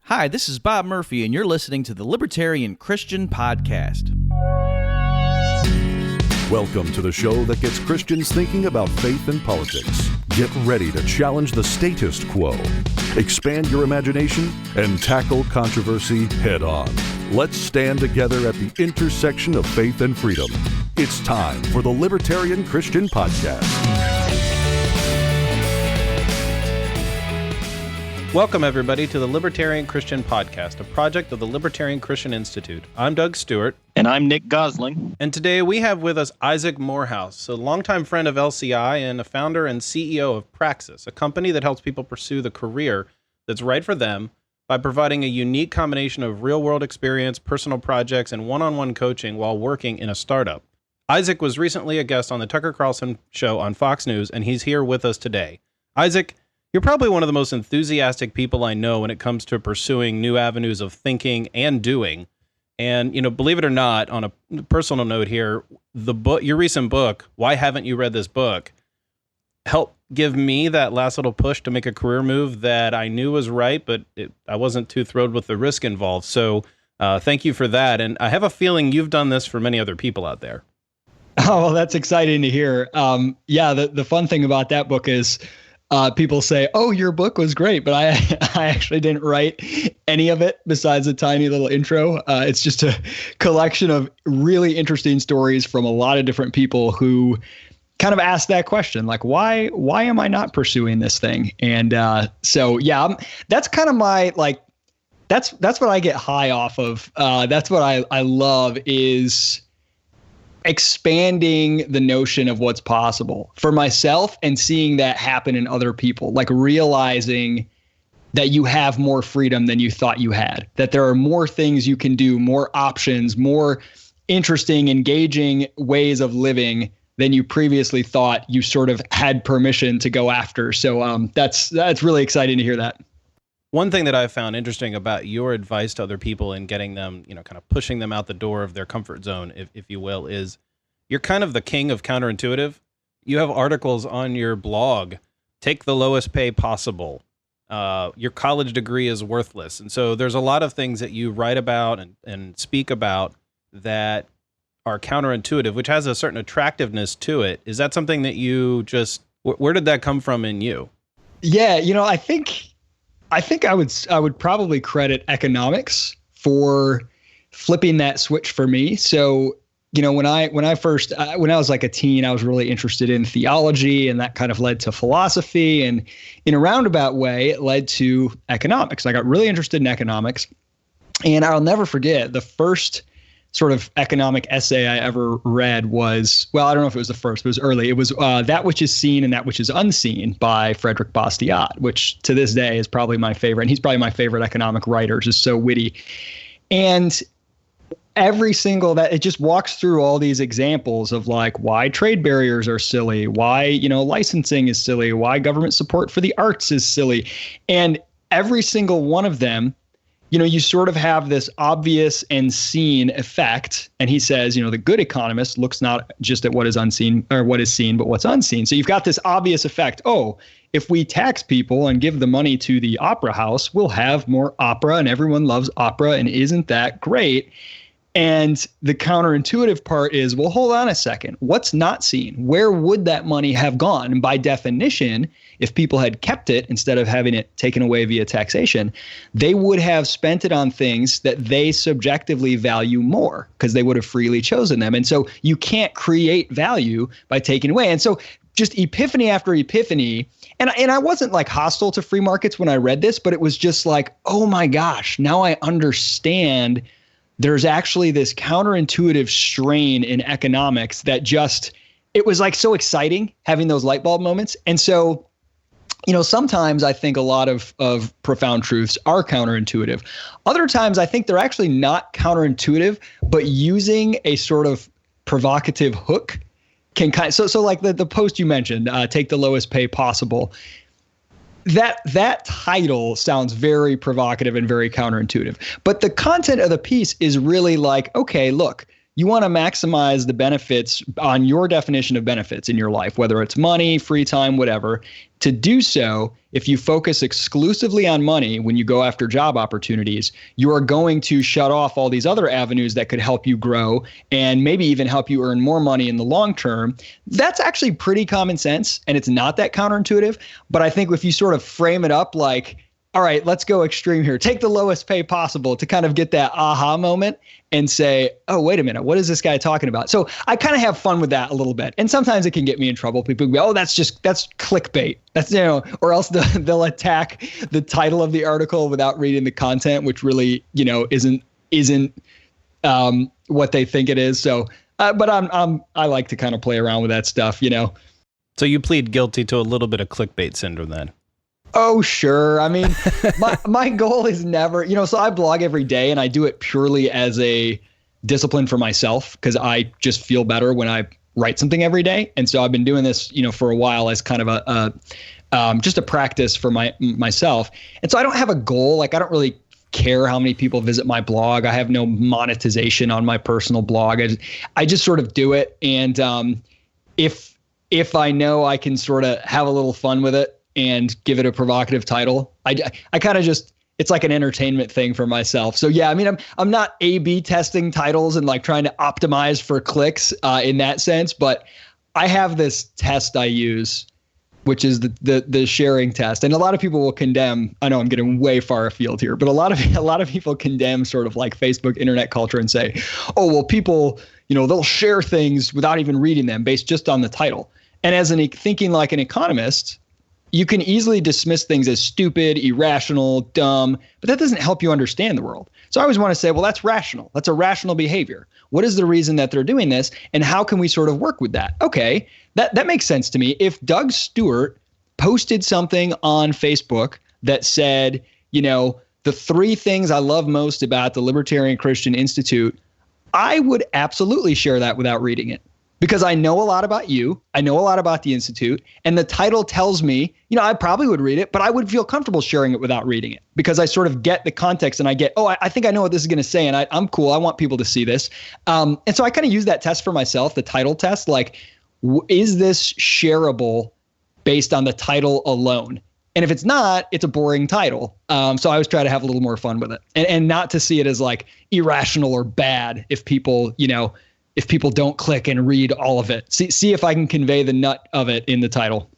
Hi, this is Bob Murphy, and you're listening to the Libertarian Christian Podcast. Welcome to the show that gets Christians thinking about faith and politics. Get ready to challenge the status quo, expand your imagination, and tackle controversy head on. Let's stand together at the intersection of faith and freedom. It's time for the Libertarian Christian Podcast. Welcome, everybody, to the Libertarian Christian Podcast, a project of the Libertarian Christian Institute. I'm Doug Stewart. And I'm Nick Gosling. And today we have with us Isaac Morehouse, a longtime friend of LCI and a founder and CEO of Praxis, a company that helps people pursue the career that's right for them by providing a unique combination of real-world experience, personal projects, and one-on-one coaching while working in a startup. Isaac was recently a guest on the Tucker Carlson show on Fox News, and he's here with us today. Isaac, you're probably one of the most enthusiastic people I know when it comes to pursuing new avenues of thinking and doing. And, believe it or not, on a personal note here, your recent book, Why Haven't You Read This Book?, helped give me that last little push to make a career move that I knew was right, but I wasn't too thrilled with the risk involved. So thank you for that. And I have a feeling you've done this for many other people out there. Oh, well, that's exciting to hear. The fun thing about that book is people say, oh, your book was great, but I actually didn't write any of it besides a tiny little intro. It's just a collection of really interesting stories from a lot of different people who kind of ask that question, like, why am I not pursuing this thing? And that's kind of my, that's what I get high off of. That's what I love is expanding the notion of what's possible for myself and seeing that happen in other people, like realizing that you have more freedom than you thought you had, that there are more things you can do, more options, more interesting, engaging ways of living than you previously thought you sort of had permission to go after. So that's really exciting to hear that. One thing that I've found interesting about your advice to other people and getting them, kind of pushing them out the door of their comfort zone, if you will, is you're kind of the king of counterintuitive. You have articles on your blog, take the lowest pay possible. Your college degree is worthless. And so there's a lot of things that you write about and speak about that are counterintuitive, which has a certain attractiveness to it. Is that something that you just, where did that come from in you? Yeah, I think I would probably credit economics for flipping that switch for me. So, when I was like a teen, I was really interested in theology, and that kind of led to philosophy, and in a roundabout way, it led to economics. I got really interested in economics, and I'll never forget the first sort of economic essay I ever read was, well, I don't know if it was the first, but it was early. It was That Which Is Seen and That Which Is Unseen by Frederick Bastiat, which to this day is probably my favorite. And he's probably my favorite economic writer, just so witty. And it just walks through all these examples of like why trade barriers are silly, why, licensing is silly, why government support for the arts is silly. And every single one of them, you sort of have this obvious and seen effect. And he says, the good economist looks not just at what is unseen or what is seen, but what's unseen. So you've got this obvious effect. Oh, if we tax people and give the money to the opera house, we'll have more opera and everyone loves opera. And isn't that great? And the counterintuitive part is, well, hold on a second. What's not seen? Where would that money have gone? And by definition, if people had kept it instead of having it taken away via taxation, they would have spent it on things that they subjectively value more because they would have freely chosen them. And so you can't create value by taking away. And so just epiphany after epiphany. And I wasn't like hostile to free markets when I read this, but it was just like, oh my gosh, now I understand there's actually this counterintuitive strain in economics that it was like so exciting having those light bulb moments. And so, sometimes I think a lot of profound truths are counterintuitive. Other times I think they're actually not counterintuitive, but using a sort of provocative hook can so like the post you mentioned, take the lowest pay possible. That title sounds very provocative and very counterintuitive, but the content of the piece is really like, okay, look, you want to maximize the benefits on your definition of benefits in your life, whether it's money, free time, whatever. To do so, if you focus exclusively on money when you go after job opportunities, you are going to shut off all these other avenues that could help you grow and maybe even help you earn more money in the long term. That's actually pretty common sense, and it's not that counterintuitive. But I think if you sort of frame it up like, all right, let's go extreme here. Take the lowest pay possible to kind of get that aha moment and say, oh, wait a minute, what is this guy talking about? So I kind of have fun with that a little bit. And sometimes it can get me in trouble. People go, oh, that's clickbait. That's, or else they'll attack the title of the article without reading the content, which really, isn't what they think it is. So, but I like to kind of play around with that stuff, So you plead guilty to a little bit of clickbait syndrome then? Oh, sure. I mean, my goal is never, so I blog every day and I do it purely as a discipline for myself because I just feel better when I write something every day. And so I've been doing this, for a while as kind of just a practice for myself. And so I don't have a goal. Like, I don't really care how many people visit my blog. I have no monetization on my personal blog. I just sort of do it. And if I know I can sort of have a little fun with it, and give it a provocative title, I kind of just, it's like an entertainment thing for myself. So yeah, I mean, I'm not A/B testing titles and like trying to optimize for clicks in that sense, but I have this test I use, which is the sharing test. And a lot of people will condemn, I know I'm getting way far afield here, but a lot of people condemn sort of like Facebook internet culture and say, oh, well, people, they'll share things without even reading them based just on the title. And as thinking like an economist, you can easily dismiss things as stupid, irrational, dumb, but that doesn't help you understand the world. So I always want to say, well, that's rational. That's a rational behavior. What is the reason that they're doing this? And how can we sort of work with that? Okay, that makes sense to me. If Doug Stewart posted something on Facebook that said, the 3 things I love most about the Libertarian Christian Institute, I would absolutely share that without reading it. Because I know a lot about you, I know a lot about the Institute, and the title tells me, I probably would read it, but I would feel comfortable sharing it without reading it because I sort of get the context and I get, I think I know what this is going to say, and I'm cool. I want people to see this. And so I kind of use that test for myself, the title test, like, is this shareable based on the title alone? And if it's not, it's a boring title. So I always try to have a little more fun with it and not to see it as like irrational or bad if people, if people don't click and read all of it. See if I can convey the nut of it in the title.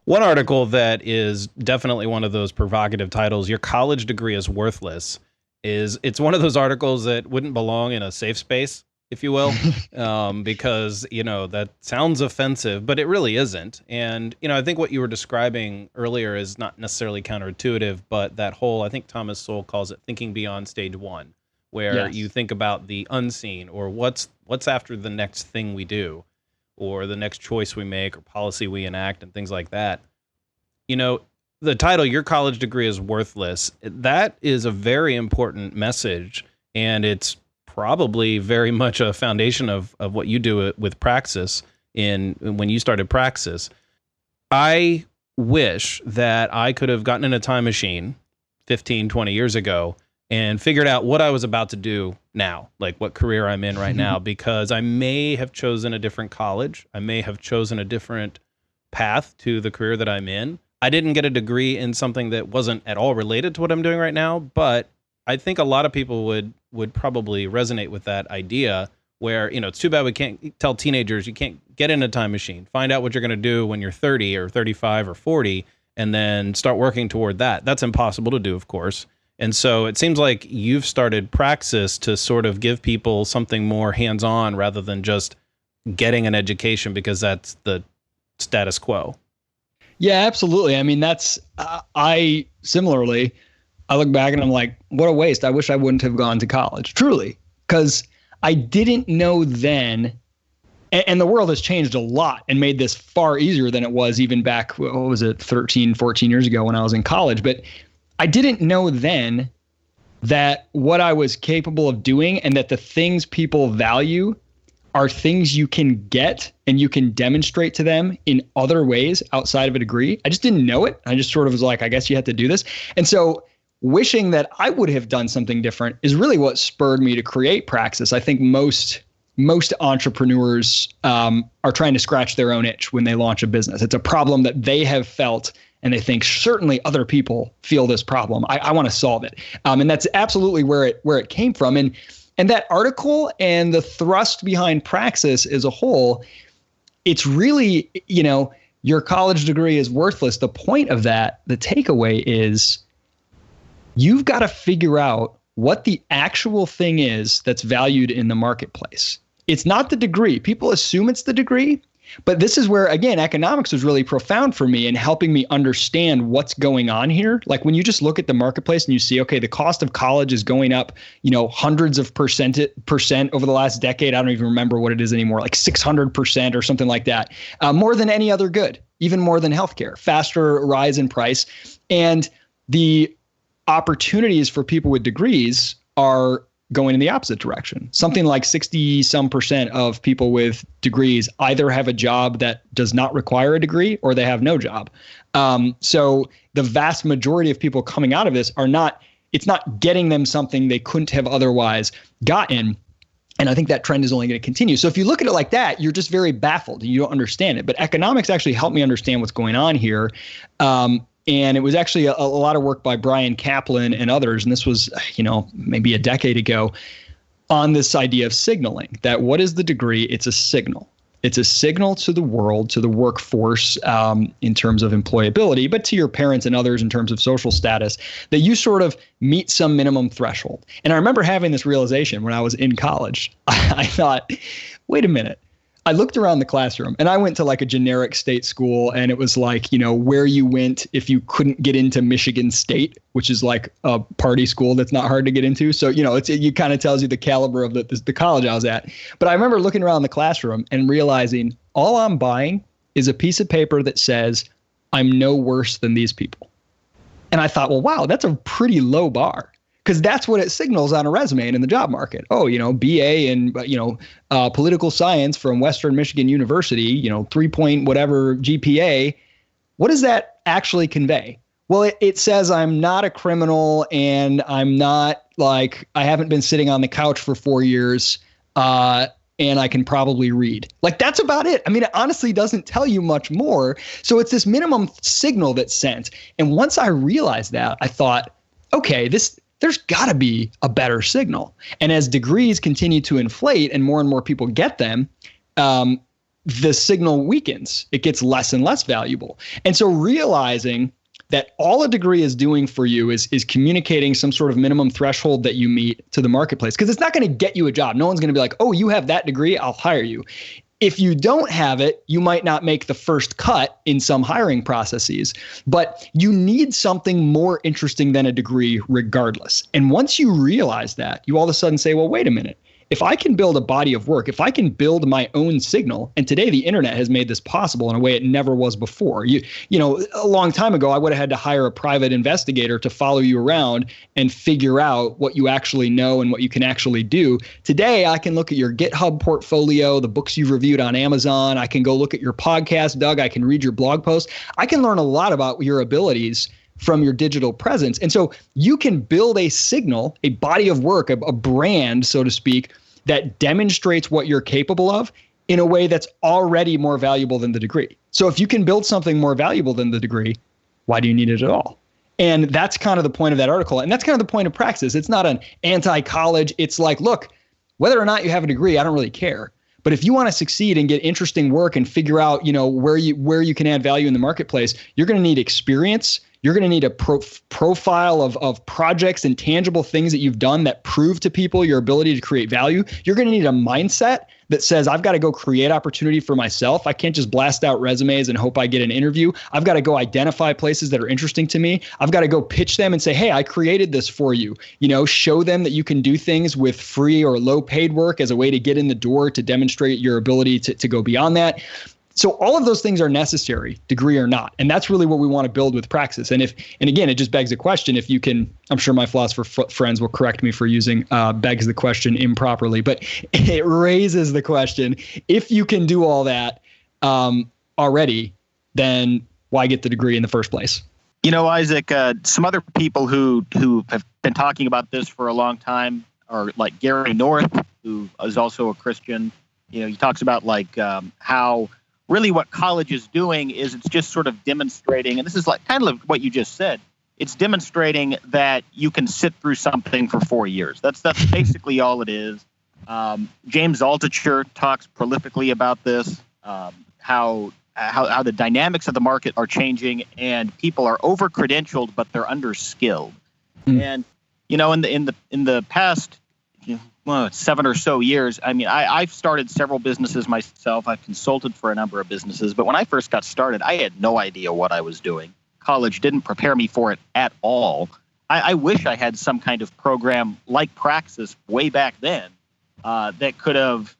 One article that is definitely one of those provocative titles, Your College Degree is Worthless, it's one of those articles that wouldn't belong in a safe space, if you will, because, that sounds offensive, but it really isn't. And, I think what you were describing earlier is not necessarily counterintuitive, but that whole, I think Thomas Sowell calls it thinking beyond stage 1, where you think about the unseen or what's after the next thing we do or the next choice we make or policy we enact and things like that. The title, Your College Degree is Worthless, that is a very important message, and it's probably very much a foundation of what you do with Praxis when you started Praxis. I wish that I could have gotten in a time machine 15, 20 years ago and figured out what I was about to do now, like what career I'm in right now, because I may have chosen a different college. I may have chosen a different path to the career that I'm in. I didn't get a degree in something that wasn't at all related to what I'm doing right now, but I think a lot of people would probably resonate with that idea where, it's too bad we can't tell teenagers you can't get in a time machine, find out what you're going to do when you're 30 or 35 or 40, and then start working toward that. That's impossible to do, of course. And so it seems like you've started Praxis to sort of give people something more hands-on rather than just getting an education because that's the status quo. Yeah, absolutely. I mean, I look back and I'm like, what a waste. I wish I wouldn't have gone to college, truly, because I didn't know then. And the world has changed a lot and made this far easier than it was even back, 13, 14 years ago when I was in college. But I didn't know then that what I was capable of doing and that the things people value are things you can get and you can demonstrate to them in other ways outside of a degree. I just didn't know it. I just sort of was like, I guess you have to do this. And so wishing that I would have done something different is really what spurred me to create Praxis. I think most most entrepreneurs are trying to scratch their own itch when they launch a business. It's a problem that they have felt, and they think certainly other people feel this problem. I want to solve it, and that's absolutely where it came from. And that article and the thrust behind Praxis as a whole, it's really, your college degree is worthless. The point of that, the takeaway is, you've got to figure out what the actual thing is that's valued in the marketplace. It's not the degree. People assume it's the degree, but this is where, again, economics was really profound for me in helping me understand what's going on here. Like when you just look at the marketplace and you see, okay, the cost of college is going up, hundreds of percent over the last decade. I don't even remember what it is anymore, like 600% or something like that. More than any other good, even more than healthcare, faster rise in price. And the opportunities for people with degrees are going in the opposite direction. Something like 60% of people with degrees either have a job that does not require a degree or they have no job. So the vast majority of people coming out of this it's not getting them something they couldn't have otherwise gotten. And I think that trend is only going to continue. So if you look at it like that, you're just very baffled and you don't understand it. But economics actually helped me understand what's going on here. And it was actually a lot of work by Brian Kaplan and others. And this was, maybe a decade ago, on this idea of signaling, that what is the degree? It's a signal. It's a signal to the world, to the workforce in terms of employability, but to your parents and others in terms of social status, that you sort of meet some minimum threshold. And I remember having this realization when I was in college. I thought, wait a minute. I looked around the classroom, and I went to like a generic state school, and it was like, where you went if you couldn't get into Michigan State, which is like a party school that's not hard to get into. So, it kind of tells you the caliber of the college I was at. But I remember looking around the classroom and realizing all I'm buying is a piece of paper that says I'm no worse than these people. And I thought, well, wow, that's a pretty low bar. Because that's what it signals on a resume and in the job market. Oh, BA in, political science from Western Michigan University, 3 whatever GPA. What does that actually convey? Well, it says I'm not a criminal and I'm not I haven't been sitting on the couch for 4 years and I can probably read. That's about it. I mean, it honestly doesn't tell you much more. So it's this minimum signal that's sent. And once I realized that, I thought, okay, there's got to be a better signal. And as degrees continue to inflate and more people get them, the signal weakens. It gets less and less valuable. And so realizing that all a degree is doing for you is communicating some sort of minimum threshold that you meet to the marketplace, because it's not going to get you a job. No one's going to be like, oh, you have that degree, I'll hire you. If you don't have it, you might not make the first cut in some hiring processes, but you need something more interesting than a degree regardless. And once you realize that, you all of a sudden say, well, wait a minute. If I can build a body of work, if I can build my own signal, and today the internet has made this possible in a way it never was before. A long time ago, I would have had to hire a private investigator to follow you around and figure out what you actually know and what you can actually do. Today, I can look at your GitHub portfolio, the books you've reviewed on Amazon. I can go look at your podcast, Doug. I can read your blog posts. I can learn a lot about your abilities from your digital presence. And so you can build a signal, a body of work, a brand, so to speak, that demonstrates what you're capable of in a way that's already more valuable than the degree. So if you can build something more valuable than the degree, why do you need it at all? And that's kind of the point of that article. And that's kind of the point of Praxis. It's not an anti-college. It's like, look, whether or not you have a degree, I don't really care. But if you want to succeed and get interesting work and figure out, where you can add value in the marketplace, you're going to need experience. You're going to need a profile of projects and tangible things that you've done that prove to people your ability to create value. You're going to need a mindset that says, I've got to go create opportunity for myself. I can't just blast out resumes and hope I get an interview. I've got to go identify places that are interesting to me. I've got to go pitch them and say, hey, I created this for you. Show them that you can do things with free or low paid work as a way to get in the door to demonstrate your ability to go beyond that. So all of those things are necessary, degree or not. And that's really what we want to build with Praxis. And again, it just begs the question, if you can, I'm sure my philosopher friends will correct me for using begs the question improperly, but it raises the question, if you can do all that already, then why get the degree in the first place? Isaac, some other people who have been talking about this for a long time are like Gary North, who is also a Christian. He talks about like how really what college is doing is it's just sort of demonstrating, and this is like kind of what you just said. It's demonstrating that you can sit through something for 4 years. That's basically all it is. James Altucher talks prolifically about this, how the dynamics of the market are changing, and people are over-credentialed, but they're under-skilled. And in the past 7 or so years, I mean, I've started several businesses myself. I've consulted for a number of businesses, but when I first got started, I had no idea what I was doing. College didn't prepare me for it at all. I wish I had some kind of program like Praxis way back then that could have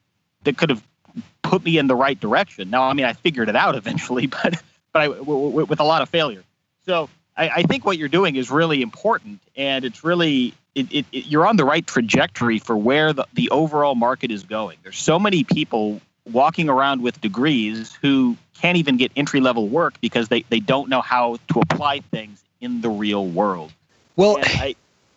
put me in the right direction. Now, I mean, I figured it out eventually, but with a lot of failure. So I think what you're doing is really important, and it's really you're on the right trajectory for where the overall market is going. There's so many people walking around with degrees who can't even get entry-level work because they don't know how to apply things in the real world. Well,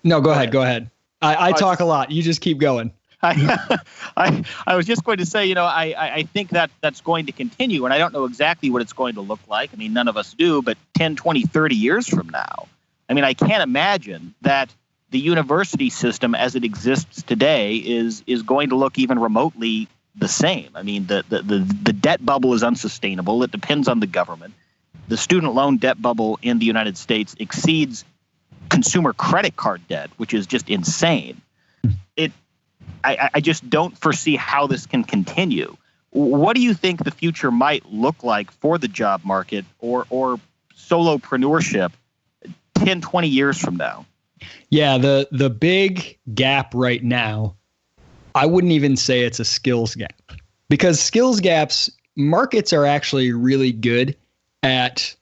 no, go ahead. I talk a lot. You just keep going. I was just going to say, I think that's going to continue, and I don't know exactly what it's going to look like. I mean, none of us do, but 10, 20, 30 years from now, I mean, I can't imagine that the university system as it exists today is going to look even remotely the same. I mean, the debt bubble is unsustainable. It depends on the government. The student loan debt bubble in the United States exceeds consumer credit card debt, which is just insane. I just don't foresee how this can continue. What do you think the future might look like for the job market or solopreneurship 10, 20 years from now? Yeah, the big gap right now, I wouldn't even say it's a skills gap, because skills gaps, markets are actually really good at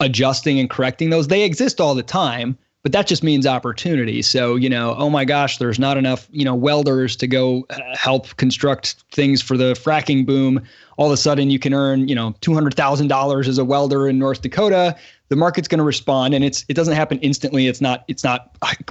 adjusting and correcting those. They exist all the time, but that just means opportunity. So, oh my gosh, there's not enough, welders to go help construct things for the fracking boom. All of a sudden you can earn, $200,000 as a welder in North Dakota. The market's going to respond, and it doesn't happen instantly. It's not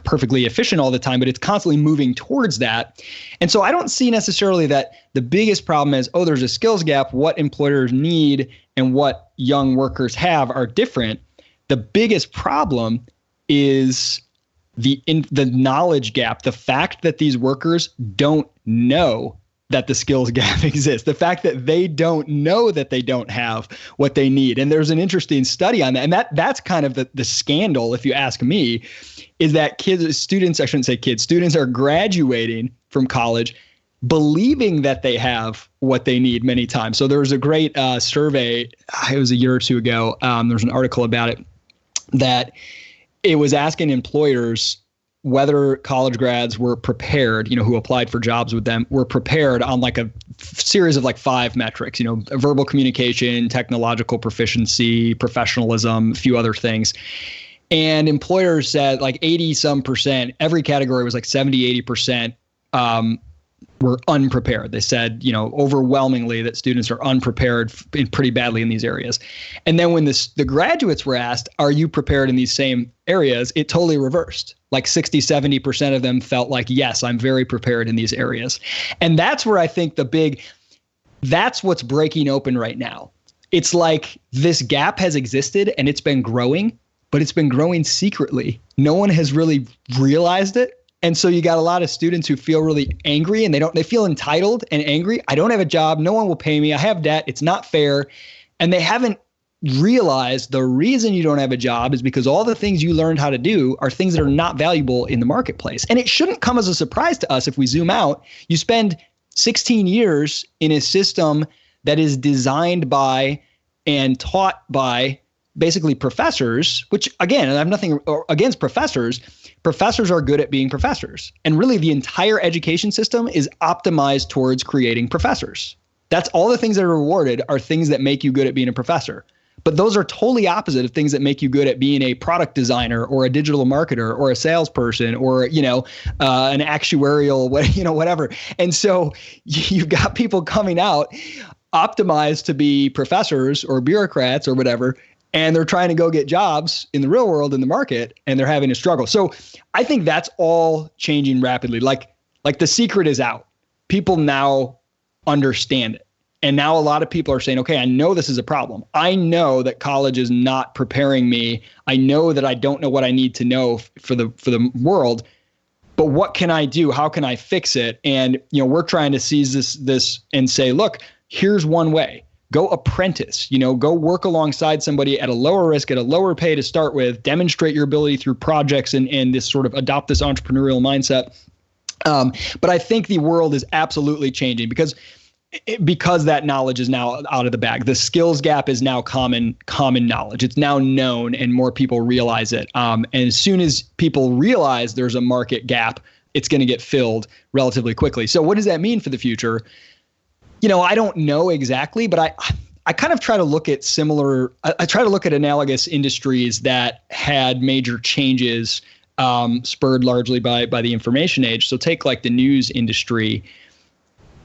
perfectly efficient all the time, but it's constantly moving towards that. And so I don't see necessarily that the biggest problem is, there's a skills gap. What employers need and what young workers have are different. The biggest problem is the knowledge gap, the fact that these workers don't know that the skills gap exists, the fact that they don't know that they don't have what they need. And there's an interesting study on that. And that's kind of the scandal, if you ask me, is that students are graduating from college believing that they have what they need many times. So there was a great survey, it was a year or two ago, there's an article about it, that it was asking employers whether college grads were prepared, who applied for jobs with them, were prepared on like a series of like 5 metrics, verbal communication, technological proficiency, professionalism, a few other things. And employers said like 80% every category was like 70, 80% were unprepared. They said, overwhelmingly that students are unprepared pretty badly in these areas. And then when the graduates were asked, are you prepared in these same areas? It totally reversed. Like 60, 70% of them felt like, yes, I'm very prepared in these areas. And that's where I think that's what's breaking open right now. It's like this gap has existed and it's been growing, but it's been growing secretly. No one has really realized it. And so you got a lot of students who feel really angry, and they feel entitled and angry. I don't have a job. No one will pay me. I have debt. It's not fair. And they haven't realized the reason you don't have a job is because all the things you learned how to do are things that are not valuable in the marketplace. And it shouldn't come as a surprise to us if we zoom out. You spend 16 years in a system that is designed by and taught by basically professors, which again, I have nothing against professors. Professors are good at being professors. And really the entire education system is optimized towards creating professors. That's all the things that are rewarded are things that make you good at being a professor. But those are totally opposite of things that make you good at being a product designer or a digital marketer or a salesperson or, an actuarial, whatever. And so you've got people coming out optimized to be professors or bureaucrats or whatever, and they're trying to go get jobs in the real world in the market, and they're having a struggle. So I think that's all changing rapidly. Like the secret is out. people now understand it. And now a lot of people are saying, okay, I know this is a problem. I know that college is not preparing me. I know that I don't know what I need to know for the world. But what can I do? How can I fix it? And, we're trying to seize this and say, look, here's one way. Go apprentice, go work alongside somebody at a lower risk, at a lower pay to start with, demonstrate your ability through projects and this sort of adopt this entrepreneurial mindset. But I think the world is absolutely changing because that knowledge is now out of the bag. The skills gap is now common knowledge. It's now known and more people realize it. And as soon as people realize there's a market gap, it's going to get filled relatively quickly. So what does that mean for the future? I don't know exactly, but I kind of try to look at I try to look at analogous industries that had major changes spurred largely by the information age. So take like the news industry.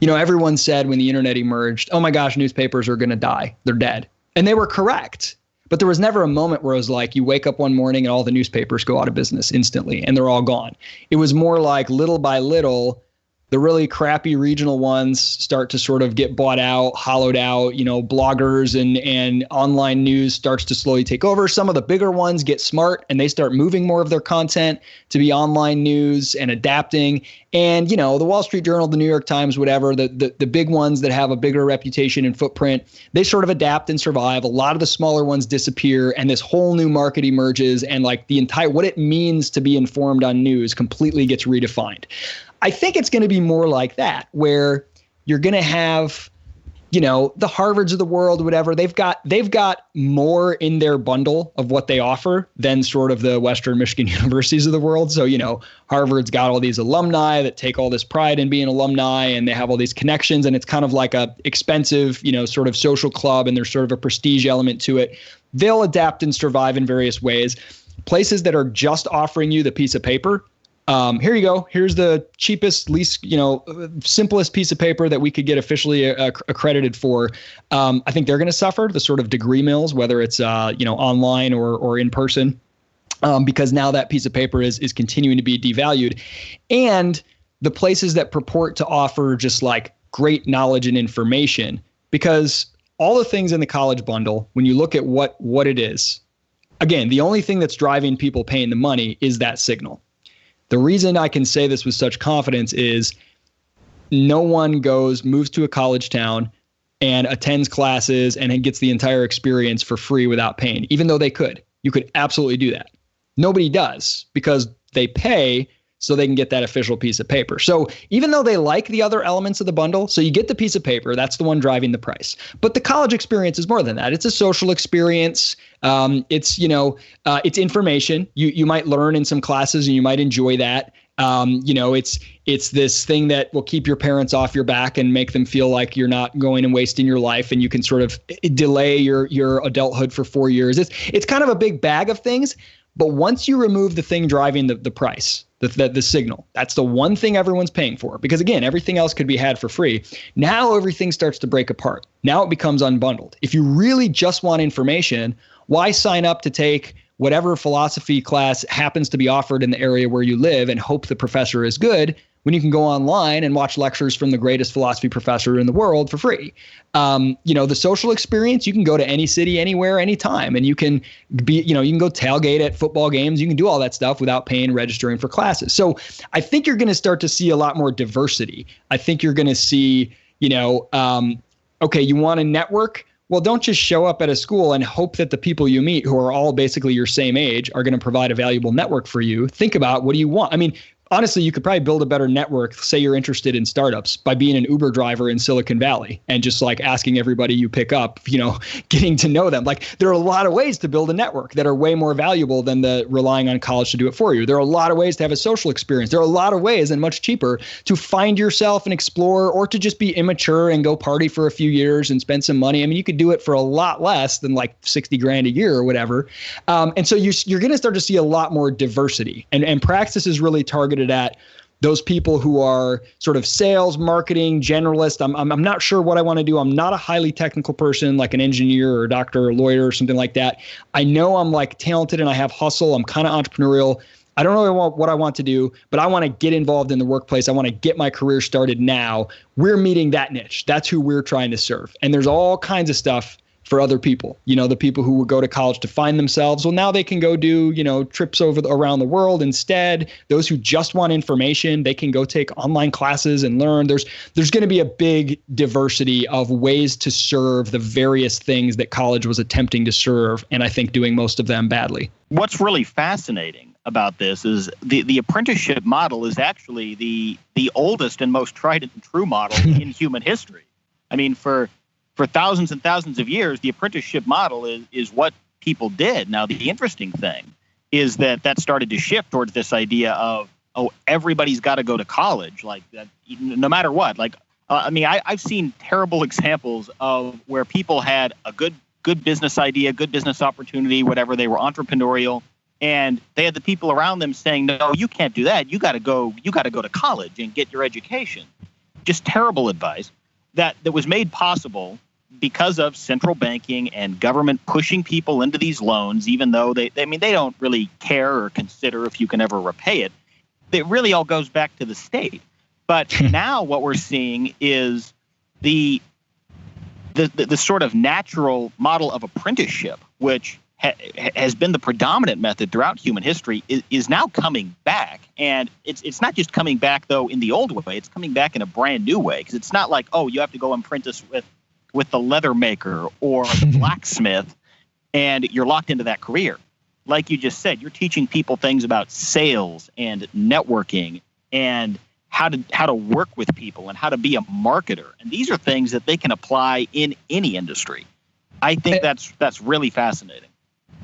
Everyone said when the internet emerged, oh my gosh, newspapers are going to die. They're dead. And they were correct. But there was never a moment where it was like you wake up one morning and all the newspapers go out of business instantly and they're all gone. It was more like little by little, the really crappy regional ones start to sort of get bought out, hollowed out, bloggers and online news starts to slowly take over. Some of the bigger ones get smart and they start moving more of their content to be online news and adapting. And, the Wall Street Journal, the New York Times, whatever, the big ones that have a bigger reputation and footprint, they sort of adapt and survive. A lot of the smaller ones disappear and this whole new market emerges and like what it means to be informed on news completely gets redefined. I think it's going to be more like that, where you're going to have, the Harvards of the world, whatever. They've got more in their bundle of what they offer than sort of the Western Michigan universities of the world. So, Harvard's got all these alumni that take all this pride in being alumni, and they have all these connections, and it's kind of like a expensive, sort of social club, and there's sort of a prestige element to it. They'll adapt and survive in various ways. Places that are just offering you the piece of paper. Here you go. Here's the cheapest, least, simplest piece of paper that we could get officially accredited for. I think they're going to suffer the sort of degree mills, whether it's, online or in person, because now that piece of paper is continuing to be devalued. And the places that purport to offer just like great knowledge and information, because all the things in the college bundle, when you look at what it is, again, the only thing that's driving people paying the money is that signal. The reason I can say this with such confidence is no one moves to a college town and attends classes and gets the entire experience for free without paying, even though they could. You could absolutely do that. Nobody does because they pay so they can get that official piece of paper. So even though they like the other elements of the bundle, so you get the piece of paper, that's the one driving the price. But the college experience is more than that. It's a social experience. It's information. You might learn in some classes and you might enjoy that. It's this thing that will keep your parents off your back and make them feel like you're not going and wasting your life, and you can sort of delay your adulthood for 4 years. It's kind of a big bag of things. But once you remove the thing driving the price, the signal, that's the one thing everyone's paying for. Because again, everything else could be had for free. Now everything starts to break apart. Now it becomes unbundled. If you really just want information, why sign up to take whatever philosophy class happens to be offered in the area where you live and hope the professor is good when you can go online and watch lectures from the greatest philosophy professor in the world for free? The social experience, you can go to any city, anywhere, anytime, and you can you can go tailgate at football games. You can do all that stuff without paying, registering for classes. So I think you're going to start to see a lot more diversity. I think you're going to see, okay, you want a network? Well, don't just show up at a school and hope that the people you meet who are all basically your same age are going to provide a valuable network for you. Think about, what do you want? I mean, honestly, you could probably build a better network, say you're interested in startups, by being an Uber driver in Silicon Valley and just like asking everybody you pick up, getting to know them. Like, there are a lot of ways to build a network that are way more valuable than the relying on college to do it for you. There are a lot of ways to have a social experience. There are a lot of ways, and much cheaper, to find yourself and explore, or to just be immature and go party for a few years and spend some money. I mean, you could do it for a lot less than like $60,000 a year or whatever. And so you're going to start to see a lot more diversity, and Praxis is really targeted at those people who are sort of sales, marketing, generalist. I'm not sure what I want to do. I'm not a highly technical person like an engineer or a doctor or a lawyer or something like that. I know I'm like talented and I have hustle. I'm kind of entrepreneurial. I don't know what I want to do, but I want to get involved in the workplace. I want to get my career started now. We're meeting that niche. That's who we're trying to serve. And there's all kinds of stuff for other people. The people who would go to college to find themselves, well, now they can go do, trips around the world instead. Those who just want information, they can go take online classes and learn. There's going to be a big diversity of ways to serve the various things that college was attempting to serve, and I think doing most of them badly. What's really fascinating about this is the apprenticeship model is actually the oldest and most tried and true model in human history. I mean, for thousands and thousands of years, the apprenticeship model is what people did. Now, the interesting thing is that started to shift towards this idea of, everybody's got to go to college, like that, no matter what. Like, I've seen terrible examples of where people had a good business idea, good business opportunity, whatever. They were entrepreneurial, and they had the people around them saying, "No, you can't do that. You got to go to college and get your education." Just terrible advice that was made possible because of central banking and government pushing people into these loans, even though they don't really care or consider if you can ever repay it. It really all goes back to the state. But now what we're seeing is the sort of natural model of apprenticeship, which has been the predominant method throughout human history, is now coming back. And it's not just coming back, though, in the old way. It's coming back in a brand new way, because it's not like, you have to go apprentice with the leather maker or the blacksmith, and you're locked into that career. Like you just said, you're teaching people things about sales and networking and how to work with people and how to be a marketer. And these are things that they can apply in any industry. I think that's really fascinating.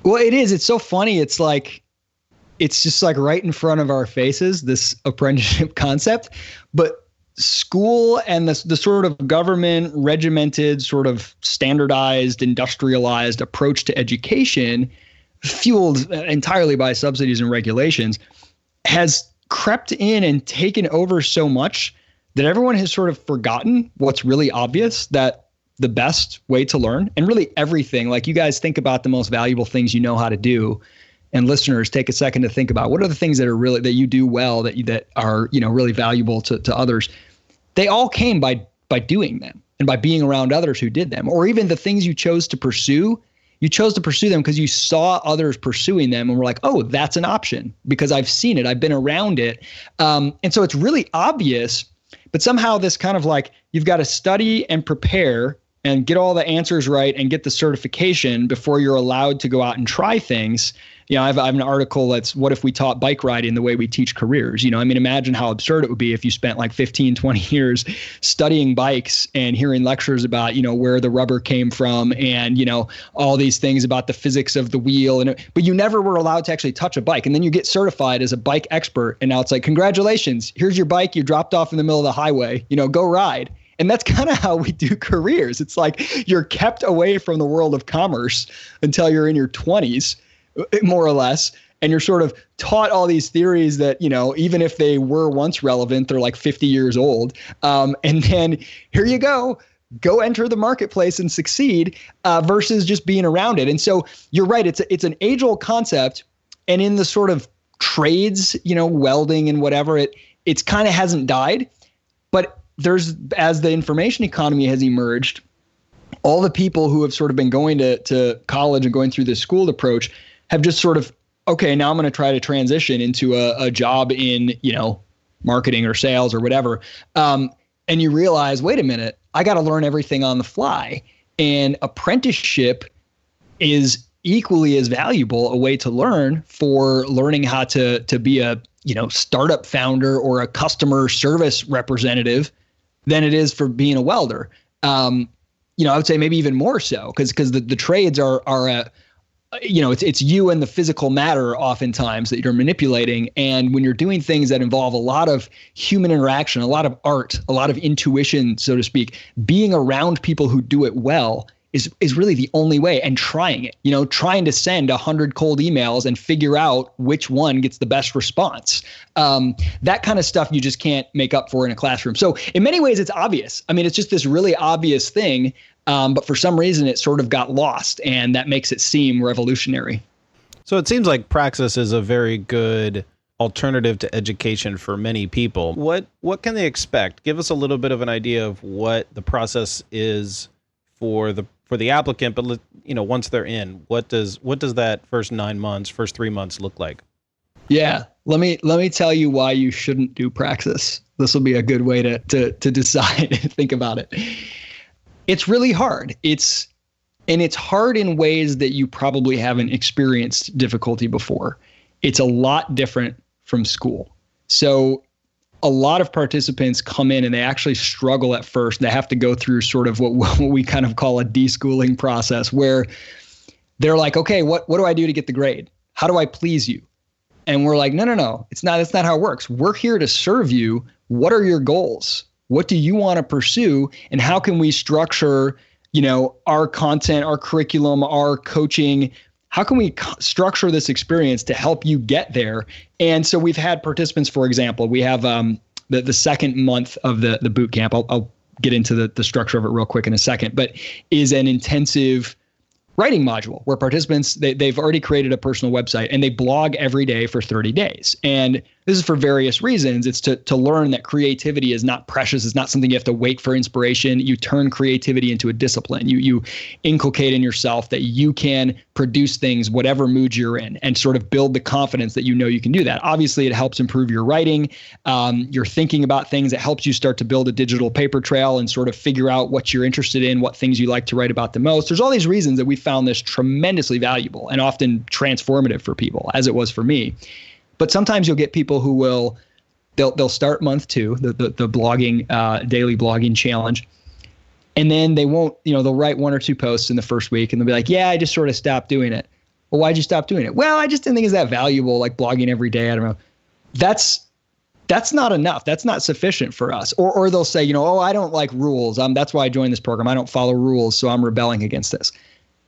Well, it is. It's so funny. It's just like right in front of our faces, this apprenticeship concept. But school and the sort of government regimented, sort of standardized, industrialized approach to education, fueled entirely by subsidies and regulations, has crept in and taken over so much that everyone has sort of forgotten what's really obvious, that the best way to learn, and really everything, like you guys think about the most valuable things you know how to do, and listeners, take a second to think about what are the things that you do well, that are really valuable to others. They all came by doing them and by being around others who did them. Or even the things you chose to pursue, you chose to pursue them because you saw others pursuing them and were like, oh, that's an option because I've seen it, I've been around it. And so it's really obvious, but somehow this kind of like, you've got to study and prepare and get all the answers right and get the certification before you're allowed to go out and try things. I have an article that's what if we taught bike riding the way we teach careers? Imagine how absurd it would be if you spent like 15, 20 years studying bikes and hearing lectures about, where the rubber came from and, all these things about the physics of the wheel. But you never were allowed to actually touch a bike. And then you get certified as a bike expert. And now it's like, congratulations, here's your bike. You dropped off in the middle of the highway, go ride. And that's kind of how we do careers. It's like you're kept away from the world of commerce until you're in your 20s. More or less. And you're sort of taught all these theories that, even if they were once relevant, they're like 50 years old. And then here you go enter the marketplace and succeed versus just being around it. And so you're right. It's an age old concept. And in the sort of trades, welding and whatever, it's kind of hasn't died. But as the information economy has emerged, all the people who have sort of been going to college and going through this schooled approach have just sort of, okay, now I'm going to try to transition into a job in, marketing or sales or whatever. And you realize, wait a minute, I got to learn everything on the fly. And apprenticeship is equally as valuable a way to learn for learning how to be a, startup founder or a customer service representative than it is for being a welder. I would say maybe even more so because the trades are it's you and the physical matter oftentimes that you're manipulating. And when you're doing things that involve a lot of human interaction, a lot of art, a lot of intuition, so to speak, being around people who do it well is really the only way, and trying it, trying to send 100 cold emails and figure out which one gets the best response. That kind of stuff you just can't make up for in a classroom. So in many ways, it's obvious. It's just this really obvious thing. But for some reason, it sort of got lost, and that makes it seem revolutionary. So it seems like Praxis is a very good alternative to education for many people. What can they expect? Give us a little bit of an idea of what the process is for the applicant, but once they're in, what does that first 9 months, first 3 months look like? Yeah. Let me tell you why you shouldn't do Praxis. This will be a good way to decide and think about it. It's really hard. It's hard in ways that you probably haven't experienced difficulty before. It's a lot different from school. So a lot of participants come in and they actually struggle at first. They have to go through sort of what we kind of call a deschooling process, where they're like, okay, what do I do to get the grade? How do I please you? And we're like, no, that's not how it works. We're here to serve you. What are your goals? What do you want to pursue? And how can we structure, our content, our curriculum, our coaching? How can we structure this experience to help you get there? And so we've had participants, for example, we have the second month of the boot camp. I'll get into the structure of it real quick in a second, but is an intensive writing module where participants, they've already created a personal website and they blog every day for 30 days. And this is for various reasons. It's to learn that creativity is not precious. It's not something you have to wait for inspiration. You turn creativity into a discipline. You inculcate in yourself that you can produce things, whatever mood you're in, and sort of build the confidence that you can do that. Obviously, it helps improve your writing, your thinking about things. It helps you start to build a digital paper trail and sort of figure out what you're interested in, what things you like to write about the most. There's all these reasons that we found this tremendously valuable and often transformative for people, as it was for me. But sometimes you'll get people who they'll start month 2, the blogging, daily blogging challenge. And then they won't, they'll write 1 or 2 posts in the first week and they'll be like, yeah, I just sort of stopped doing it. Well, why'd you stop doing it? Well, I just didn't think it's that valuable, like blogging every day. I don't know. That's not enough. That's not sufficient for us. Or they'll say, I don't like rules. That's why I joined this program. I don't follow rules, so I'm rebelling against this.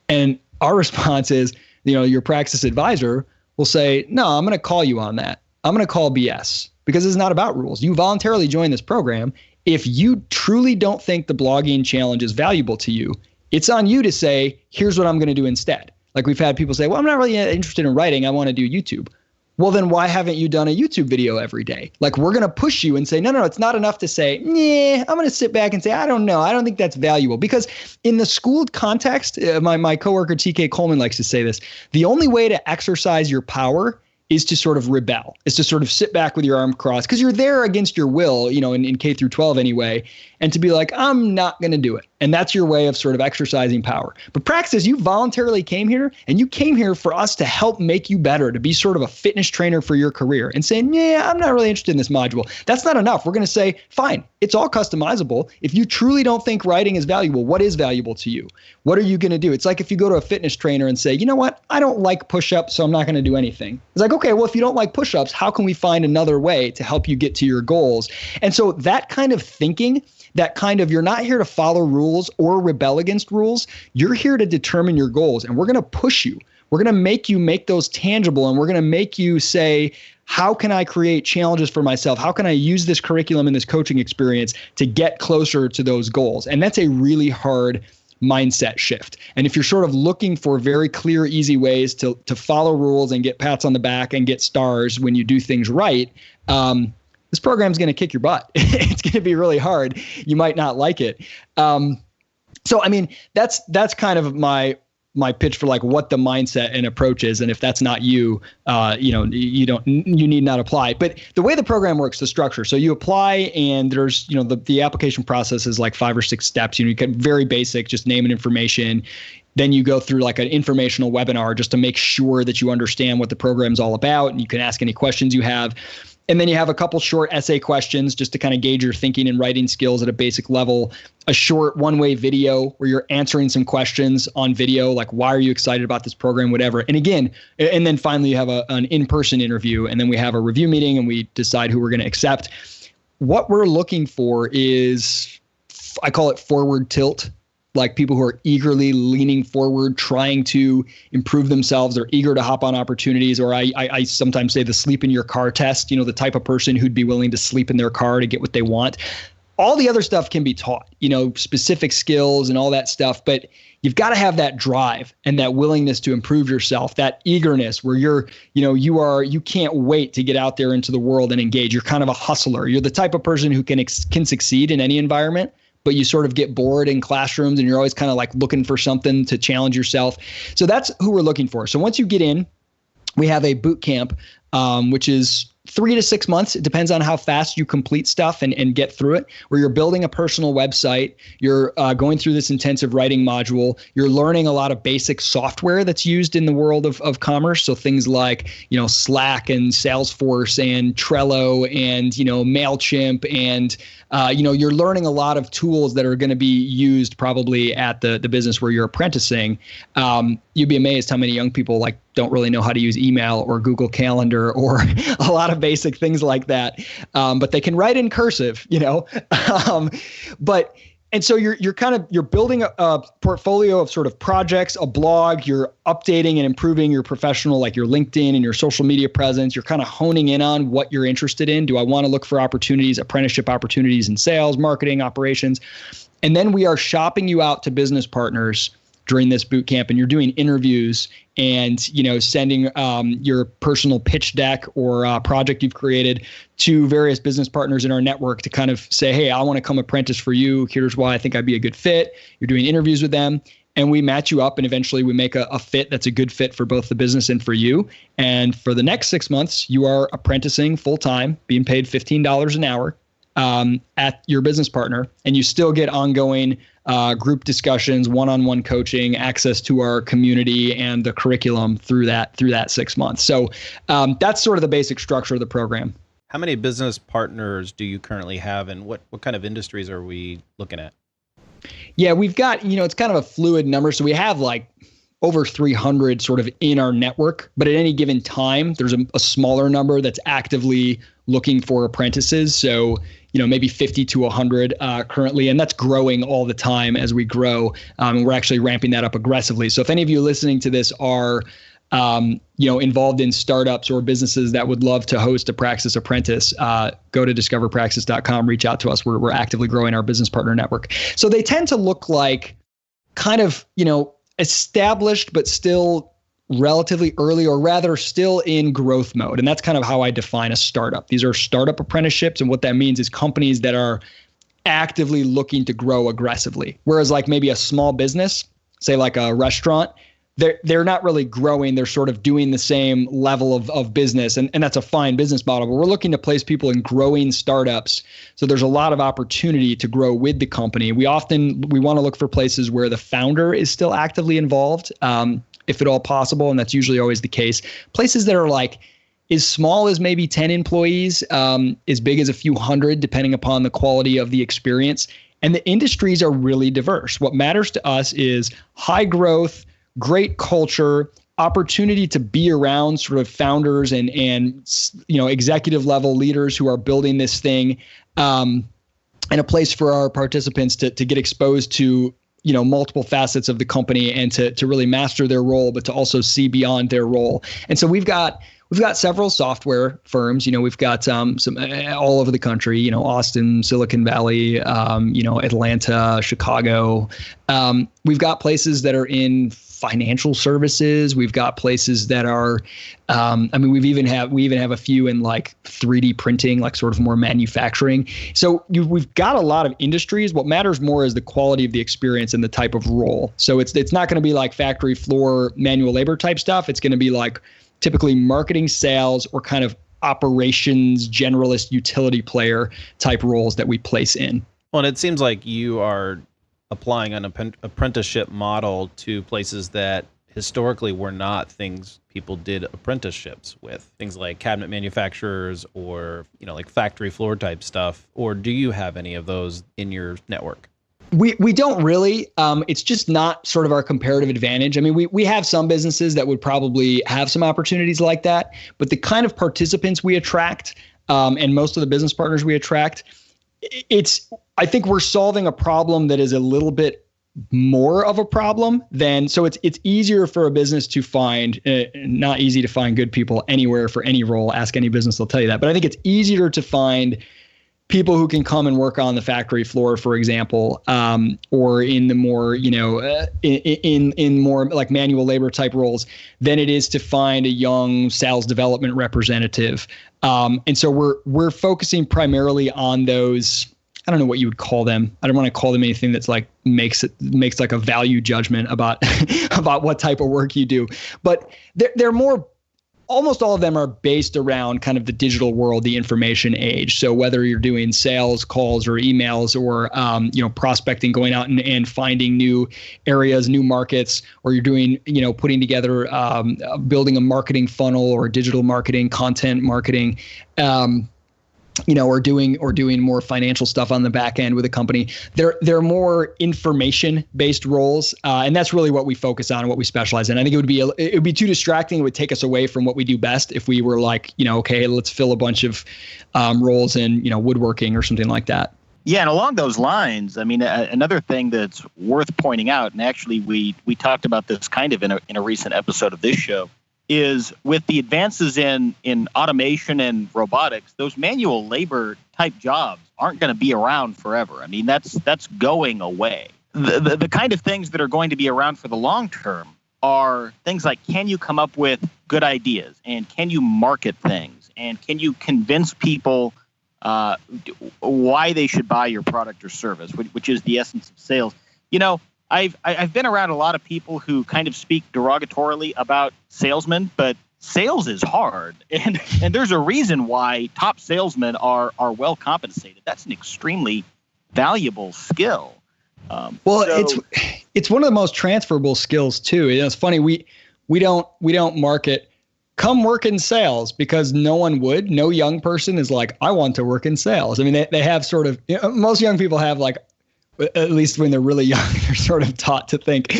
And our response is, your Praxis advisor will say, no, I'm going to call you on that. I'm going to call BS because it's not about rules. You voluntarily joined this program. If you truly don't think the blogging challenge is valuable to you, it's on you to say, here's what I'm going to do instead. Like we've had people say, well, I'm not really interested in writing. I want to do YouTube. Well, then why haven't you done a YouTube video every day? Like we're going to push you and say, no, it's not enough to say, I'm going to sit back and say, I don't know. I don't think that's valuable. Because in the schooled context, my coworker TK Coleman likes to say this, the only way to exercise your power is to sort of rebel, is to sort of sit back with your arm crossed because you're there against your will, in K through 12 anyway, and to be like, I'm not going to do it. And that's your way of sort of exercising power. But Praxis, you voluntarily came here and you came here for us to help make you better, to be sort of a fitness trainer for your career and saying, I'm not really interested in this module. That's not enough. We're going to say, fine, it's all customizable. If you truly don't think writing is valuable, what is valuable to you? What are you going to do? It's like if you go to a fitness trainer and say, you know what? I don't like push-ups, so I'm not going to do anything. It's like, okay, well, if you don't like push-ups, how can we find another way to help you get to your goals? And so that kind of thinking, that kind of, you're not here to follow rules or rebel against rules. You're here to determine your goals, and we're going to push you. We're going to make you make those tangible, and we're going to make you say, how can I create challenges for myself? How can I use this curriculum and this coaching experience to get closer to those goals? And that's a really hard mindset shift. And if you're sort of looking for very clear, easy ways to follow rules and get pats on the back and get stars when you do things right, this program's going to kick your butt. It's going to be really hard. You might not like it. So, I mean, that's kind of my pitch for like what the mindset and approach is. And if that's not you, you need not apply. But the way the program works, the structure, so you apply and there's, the application process is like 5 or 6 steps. You get very basic, just name and information. Then you go through like an informational webinar just to make sure that you understand what the program's all about. And you can ask any questions you have. And then you have a couple short essay questions just to kind of gauge your thinking and writing skills at a basic level, a short one-way video where you're answering some questions on video, like why are you excited about this program, whatever. And again, and then finally you have an in-person interview, and then we have a review meeting and we decide who we're going to accept. What we're looking for is, I call it forward tilt. Like people who are eagerly leaning forward, trying to improve themselves. They're eager to hop on opportunities. Or I sometimes say the sleep in your car test, the type of person who'd be willing to sleep in their car to get what they want. All the other stuff can be taught, specific skills and all that stuff, but you've got to have that drive and that willingness to improve yourself, that eagerness where you can't wait to get out there into the world and engage. You're kind of a hustler. You're the type of person who can succeed in any environment, but you sort of get bored in classrooms and you're always kind of like looking for something to challenge yourself. So that's who we're looking for. So once you get in, we have a boot camp, which is 3 to 6 months. It depends on how fast you complete stuff and get through it, where you're building a personal website. You're going through this intensive writing module. You're learning a lot of basic software that's used in the world of commerce. So things like, Slack and Salesforce and Trello and, MailChimp and, you're learning a lot of tools that are going to be used probably at the business where you're apprenticing. You'd be amazed how many young people don't really know how to use email or Google Calendar or a lot of basic things like that. But they can write in cursive, and so you're building a portfolio of sort of projects, a blog, you're updating and improving your professional, your LinkedIn and your social media presence. You're kind of honing in on what you're interested in. Do I want to look for opportunities, apprenticeship opportunities in sales, marketing, operations? And then we are shopping you out to business partners during this boot camp, and you're doing interviews and, sending your personal pitch deck or project you've created to various business partners in our network to kind of say, hey, I want to come apprentice for you. Here's why I think I'd be a good fit. You're doing interviews with them, and we match you up, and eventually we make a fit that's a good fit for both the business and for you. And for the next 6 months, you are apprenticing full time, being paid $15 an hour at your business partner, and you still get ongoing group discussions, one-on-one coaching, access to our community and the curriculum through that 6 months. So that's sort of the basic structure of the program. How many business partners do you currently have, and what kind of industries are we looking at? Yeah, we've got, it's kind of a fluid number. So we have over 300 sort of in our network, but at any given time, there's a smaller number that's actively looking for apprentices. So, maybe 50 to 100 currently, and that's growing all the time as we grow. And we're actually ramping that up aggressively. So if any of you listening to this are, involved in startups or businesses that would love to host a Praxis apprentice, go to discoverpraxis.com, reach out to us. We're actively growing our business partner network. So they tend to look like kind of, established, but still relatively early, or rather still in growth mode. And that's kind of how I define a startup. These are startup apprenticeships. And what that means is companies that are actively looking to grow aggressively. Whereas maybe a small business, say like a restaurant, they're not really growing. They're sort of doing the same level of business. And that's a fine business model. But we're looking to place people in growing startups. So there's a lot of opportunity to grow with the company. We want to look for places where the founder is still actively involved, if at all possible. And that's usually always the case. Places that are as small as maybe 10 employees, as big as a few hundred, depending upon the quality of the experience. And the industries are really diverse. What matters to us is high growth, great culture, opportunity to be around sort of founders and executive level leaders who are building this thing, and a place for our participants to get exposed to multiple facets of the company and to really master their role, but to also see beyond their role. And so we've got several software firms. We've got some all over the country. Austin, Silicon Valley, Atlanta, Chicago. We've got places that are in financial services. We've got places that are, we even have a few in 3D printing, sort of more manufacturing. So we've got a lot of industries. What matters more is the quality of the experience and the type of role. So it's not going to be factory floor manual labor type stuff. It's going to be typically marketing, sales, or kind of operations, generalist utility player type roles that we place in. Well, and it seems like you are applying an apprenticeship model to places that historically were not things people did apprenticeships with, things like cabinet manufacturers or, factory floor type stuff. Or do you have any of those in your network? We don't really. It's just not sort of our comparative advantage. We have some businesses that would probably have some opportunities like that, but the kind of participants we attract, and most of the business partners we attract, I think we're solving a problem that is a little bit more of a problem than, so it's easier for a business to find, not easy to find good people anywhere for any role. Ask any business, they'll tell you that. But I think it's easier to find people who can come and work on the factory floor, for example, or in the more, in more like manual labor type roles than it is to find a young sales development representative. And so we're focusing primarily on those. I don't know what you would call them. I don't want to call them anything that's like makes like a value judgment about about what type of work you do. But they're more. Almost all of them are based around kind of the digital world, the information age. So whether you're doing sales calls or emails or, prospecting, going out and finding new areas, new markets, or you're doing, putting together, building a marketing funnel or digital marketing, content marketing, or doing more financial stuff on the back end with a company. They're more information based roles, and that's really what we focus on and what we specialize in. I think it would be too distracting. It would take us away from what we do best if we were like, okay, let's fill a bunch of roles in woodworking or something like that. Yeah, and along those lines, I mean, another thing that's worth pointing out, and actually we talked about this kind of in a recent episode of this show, is with the advances in automation and robotics, those manual labor type jobs aren't going to be around forever. I mean, that's going away. The kind of things that are going to be around for the long term are things like, can you come up with good ideas, and can you market things, and can you convince people why they should buy your product or service, which is the essence of sales. I've been around a lot of people who kind of speak derogatorily about salesmen, but sales is hard, and there's a reason why top salesmen are well compensated. That's an extremely valuable skill. It's one of the most transferable skills too. It's funny, we don't market come work in sales because no one would. No young person is like, I want to work in sales. I mean, they have sort of, most young people have like, at least when they're really young, they're sort of taught to think,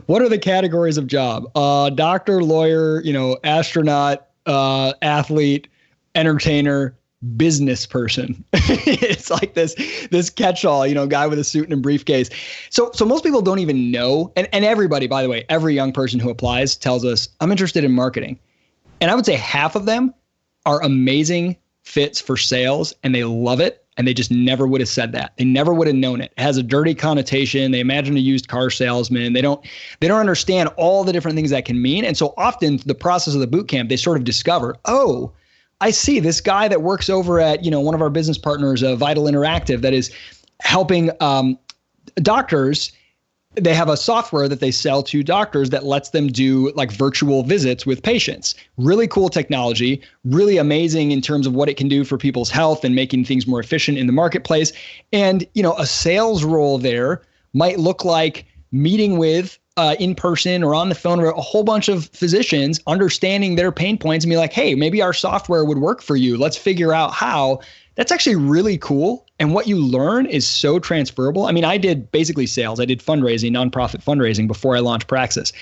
what are the categories of job? Doctor, lawyer, astronaut, athlete, entertainer, business person. It's like this catch-all, guy with a suit and a briefcase. So most people don't even know. And everybody, by the way, every young person who applies tells us, I'm interested in marketing. And I would say half of them are amazing fits for sales and they love it. And they just never would have said that. They never would have known it. It has a dirty connotation. They imagine a used car salesman. They don't understand all the different things that can mean. And so often the process of the boot camp, they sort of discover, oh, I see this guy that works over at, one of our business partners, Vital Interactive, that is helping doctors. They have a software that they sell to doctors that lets them do like virtual visits with patients. Really cool technology, really amazing in terms of what it can do for people's health and making things more efficient in the marketplace. And, a sales role there might look like meeting with in person or on the phone or a whole bunch of physicians, understanding their pain points and be like, hey, maybe our software would work for you. Let's figure out how. That's actually really cool. And what you learn is so transferable. I mean, I did basically sales. I did fundraising, nonprofit fundraising before I launched Praxis.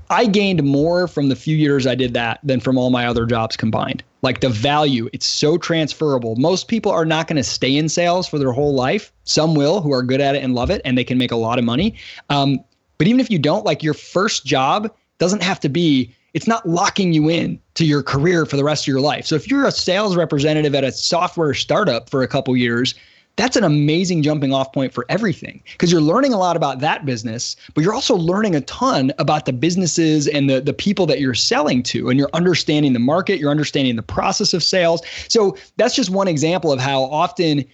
I gained more from the few years I did that than from all my other jobs combined. Like the value, it's so transferable. Most people are not going to stay in sales for their whole life. Some will, who are good at it and love it, and they can make a lot of money. But even if you don't, like your first job doesn't have to be, it's not locking you in to your career for the rest of your life. So if you're a sales representative at a software startup for a couple years, that's an amazing jumping off point for everything because you're learning a lot about that business, but you're also learning a ton about the businesses and the people that you're selling to, and you're understanding the market, you're understanding the process of sales. So that's just one example of how often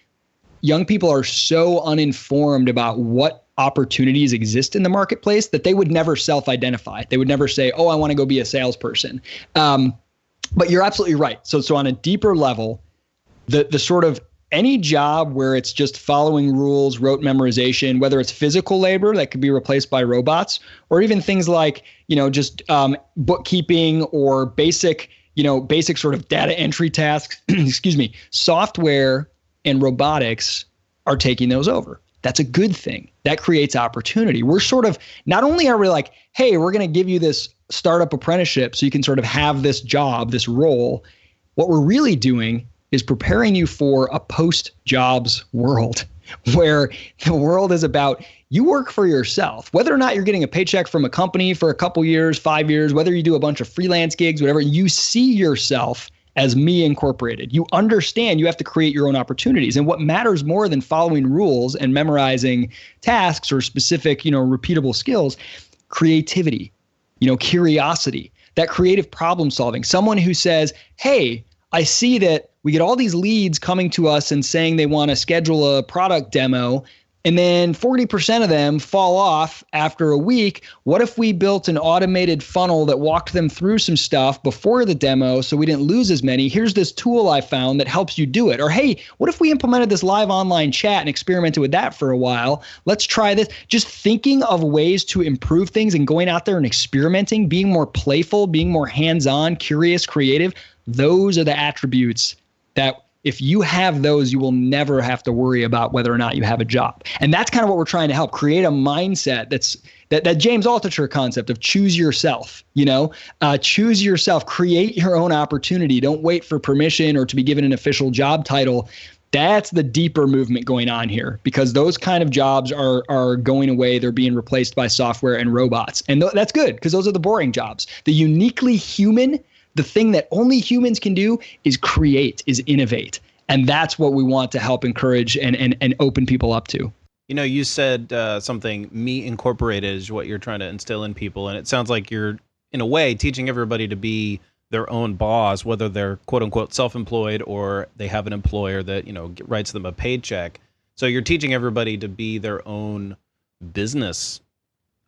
young people are so uninformed about what opportunities exist in the marketplace that they would never self-identify. They would never say, oh, I want to go be a salesperson. But you're absolutely right. So on a deeper level, the sort of any job where it's just following rules, rote memorization, whether it's physical labor that could be replaced by robots, or even things like, just bookkeeping or basic sort of data entry tasks, software and robotics are taking those over. That's a good thing. That creates opportunity. We're sort of, not only are we like, hey, we're going to give you this startup apprenticeship so you can sort of have this job, this role. What we're really doing is preparing you for a post-jobs world where the world is about you work for yourself, whether or not you're getting a paycheck from a company for a couple years, 5 years, whether you do a bunch of freelance gigs, whatever, you see yourself as me incorporated. You understand you have to create your own opportunities. And what matters more than following rules and memorizing tasks or specific, repeatable skills, creativity, curiosity, that creative problem solving. Someone who says, hey, I see that we get all these leads coming to us and saying they want to schedule a product demo, and then 40% of them fall off after a week. What if we built an automated funnel that walked them through some stuff before the demo so we didn't lose as many? Here's this tool I found that helps you do it. Or, hey, what if we implemented this live online chat and experimented with that for a while? Let's try this. Just thinking of ways to improve things and going out there and experimenting, being more playful, being more hands-on, curious, creative. Those are the attributes that if you have those, you will never have to worry about whether or not you have a job. And that's kind of what we're trying to help create a mindset that James Altucher concept of choose yourself, choose yourself, create your own opportunity. Don't wait for permission or to be given an official job title. That's the deeper movement going on here, because those kind of jobs are going away. They're being replaced by software and robots. And that's good, because those are the boring jobs. The uniquely human, the thing that only humans can do is create, is innovate. And that's what we want to help encourage and open people up to. You said something, me incorporated, is what you're trying to instill in people. And it sounds like you're, in a way, teaching everybody to be their own boss, whether they're quote unquote self-employed or they have an employer that, writes them a paycheck. So you're teaching everybody to be their own business